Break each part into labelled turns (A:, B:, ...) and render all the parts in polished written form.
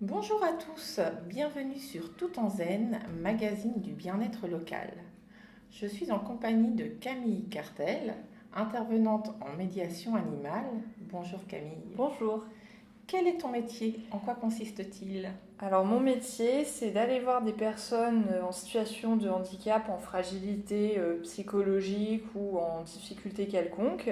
A: Bonjour à tous, bienvenue sur Tout en Zen, magazine du bien-être local. Je suis en compagnie de Camille Cartel, intervenante en médiation animale. Bonjour Camille.
B: Bonjour.
A: Quel est ton métier? En quoi consiste-t-il?
B: Alors mon métier, c'est d'aller voir des personnes en situation de handicap, en fragilité psychologique ou en difficulté quelconque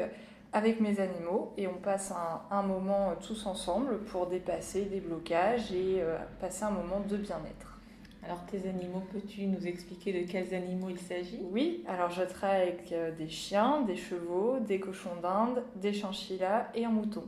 B: avec mes animaux et on passe un moment tous ensemble pour dépasser des blocages et passer un moment de bien-être.
A: Alors tes animaux, peux-tu nous expliquer de quels animaux il s'agit?
B: Oui, alors je travaille avec des chiens, des chevaux, des cochons d'Inde, des chinchillas et un mouton.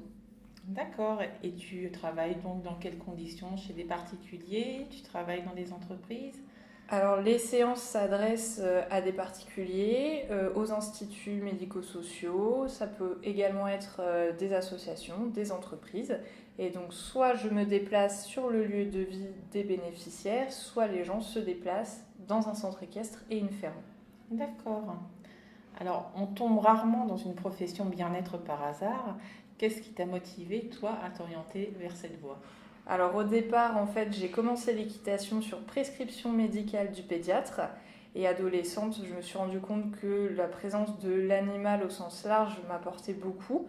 A: D'accord, et tu travailles donc dans quelles conditions? Chez des particuliers? Tu travailles dans des entreprises?
B: Alors les séances s'adressent à des particuliers, aux instituts médico-sociaux, ça peut également être des associations, des entreprises. Et donc soit je me déplace sur le lieu de vie des bénéficiaires, soit les gens se déplacent dans un centre équestre et une ferme.
A: D'accord. Alors, on tombe rarement dans une profession bien-être par hasard. Qu'est-ce qui t'a motivé, toi, à t'orienter vers cette voie?
B: Alors au départ, en fait, j'ai commencé l'équitation sur prescription médicale du pédiatre. Et adolescente, je me suis rendu compte que la présence de l'animal au sens large m'apportait beaucoup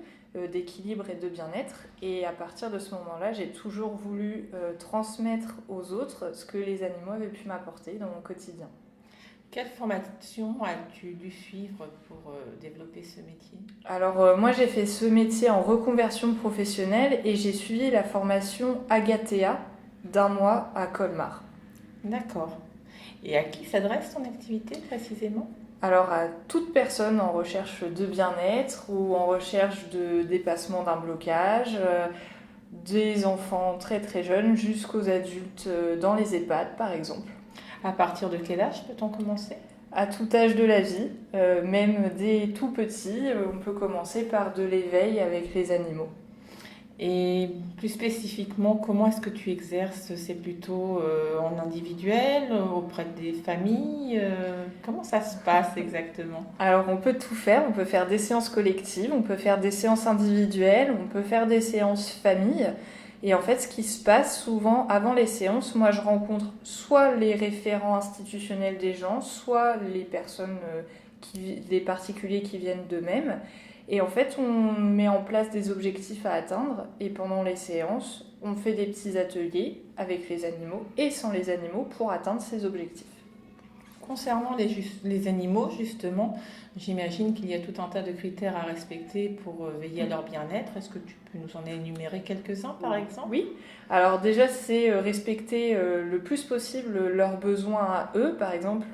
B: d'équilibre et de bien-être. Et à partir de ce moment-là, j'ai toujours voulu transmettre aux autres ce que les animaux avaient pu m'apporter dans mon quotidien.
A: Quelle formation as-tu dû suivre pour développer ce métier?
B: Alors moi j'ai fait ce métier en reconversion professionnelle et j'ai suivi la formation Agathea d'un mois à Colmar.
A: D'accord. Et à qui s'adresse ton activité précisément?
B: Alors à toute personne en recherche de bien-être ou en recherche de dépassement d'un blocage, des enfants très très jeunes jusqu'aux adultes dans les EHPAD par exemple.
A: À partir de quel âge peut-on commencer?
B: À tout âge de la vie, même dès tout petit, on peut commencer par de l'éveil avec les animaux.
A: Et plus spécifiquement, comment est-ce que tu exerces? C'est plutôt en individuel, auprès des familles? Comment ça se passe exactement?
B: Alors on peut tout faire, on peut faire des séances collectives, on peut faire des séances individuelles, on peut faire des séances famille. Et en fait ce qui se passe souvent avant les séances, moi je rencontre soit les référents institutionnels des gens, soit les personnes, les particuliers qui viennent d'eux-mêmes. Et en fait on met en place des objectifs à atteindre et pendant les séances on fait des petits ateliers avec les animaux et sans les animaux pour atteindre ces objectifs.
A: Concernant les animaux, justement, j'imagine qu'il y a tout un tas de critères à respecter pour veiller à leur bien-être. Est-ce que tu peux nous en énumérer quelques-uns, par exemple?
B: Oui, alors déjà c'est respecter le plus possible leurs besoins à eux. Par exemple,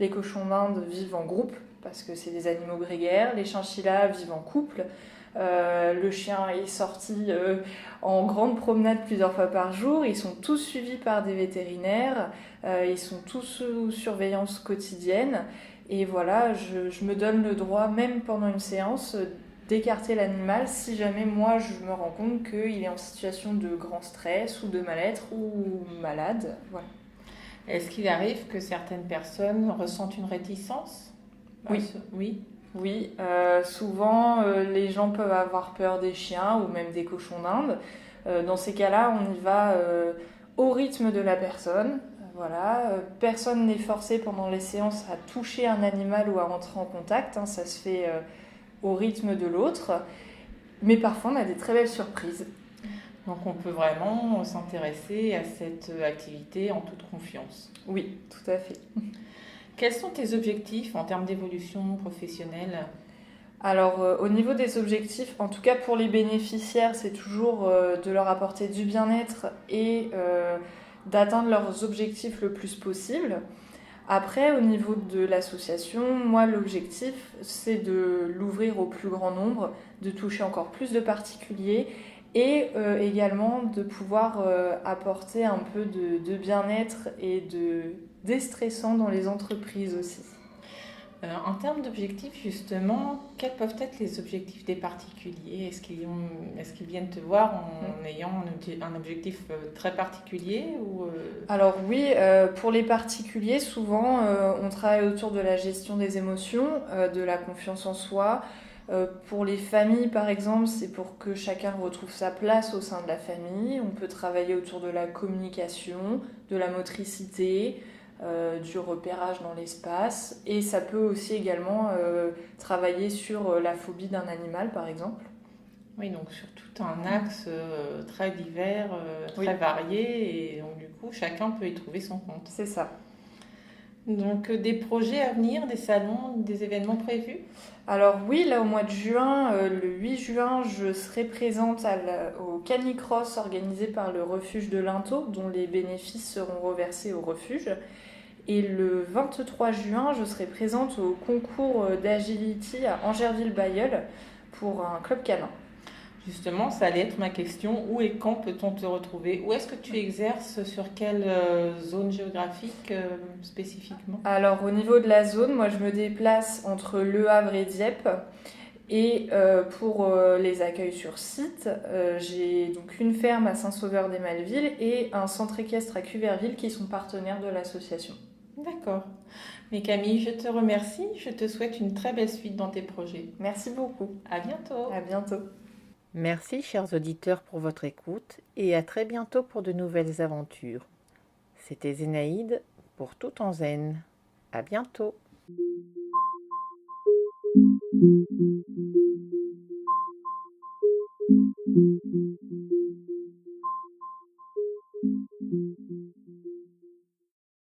B: les cochons d'Inde vivent en groupe parce que c'est des animaux grégaires, les chinchillas vivent en couple. Le chien est sorti en grande promenade plusieurs fois par jour. Ils sont tous suivis par des vétérinaires. Ils sont tous sous surveillance quotidienne. Et voilà, je me donne le droit, même pendant une séance, d'écarter l'animal si jamais moi je me rends compte qu'il est en situation de grand stress ou de mal-être ou malade. Voilà.
A: Est-ce qu'il arrive que certaines personnes ressentent une réticence?
B: Oui.
A: Oui.
B: Oui, souvent les gens peuvent avoir peur des chiens ou même des cochons d'Inde. Dans ces cas-là, on y va au rythme de la personne. Voilà, personne n'est forcé pendant les séances à toucher un animal ou à entrer en contact. Hein, ça se fait au rythme de l'autre. Mais parfois, on a des très belles surprises.
A: Donc on peut vraiment s'intéresser à cette activité en toute confiance.
B: Oui, tout à fait.
A: Quels sont tes objectifs en termes d'évolution professionnelle?
B: Alors au niveau des objectifs, en tout cas pour les bénéficiaires, c'est toujours de leur apporter du bien-être et d'atteindre leurs objectifs le plus possible. Après, au niveau de l'association, moi l'objectif c'est de l'ouvrir au plus grand nombre, de toucher encore plus de particuliers et également de pouvoir apporter un peu de bien-être et de déstressant dans les entreprises aussi.
A: En termes d'objectifs, justement, quels peuvent être les objectifs des particuliers? Est-ce qu'ils viennent te voir en ayant un objectif très particulier ou
B: Alors oui, pour les particuliers, souvent, on travaille autour de la gestion des émotions, de la confiance en soi. Pour les familles, par exemple, c'est pour que chacun retrouve sa place au sein de la famille. On peut travailler autour de la communication, de la motricité, du repérage dans l'espace. Et ça peut aussi également travailler sur la phobie d'un animal, par exemple.
A: Oui, donc sur tout un axe très divers,
B: Oui,
A: très varié, et donc du coup, chacun peut y trouver son compte.
B: c'est ça.
A: Donc des projets à venir, des salons, des événements prévus?
B: Alors oui, là au mois de juin, le 8 juin, je serai présente au Canicross organisé par le refuge de Linteau, dont les bénéfices seront reversés au refuge. Et le 23 juin, je serai présente au concours d'agility à Angerville-Bailleul pour un club canin.
A: Justement, ça allait être ma question. Où et quand peut-on te retrouver? Où est-ce que tu exerces? Sur quelle zone géographique spécifiquement?
B: Alors au niveau de la zone, moi je me déplace entre Le Havre et Dieppe. Et pour les accueils sur site, j'ai donc une ferme à Saint-Sauveur-des-Malvilles et un centre équestre à Cuverville qui sont partenaires de l'association.
A: D'accord. Mais Camille, je te remercie. Je te souhaite une très belle suite dans tes projets.
B: Merci beaucoup.
A: À bientôt.
B: À bientôt.
A: Merci, chers auditeurs, pour votre écoute et à très bientôt pour de nouvelles aventures. C'était Zénaïde pour Tout en Zen. À bientôt.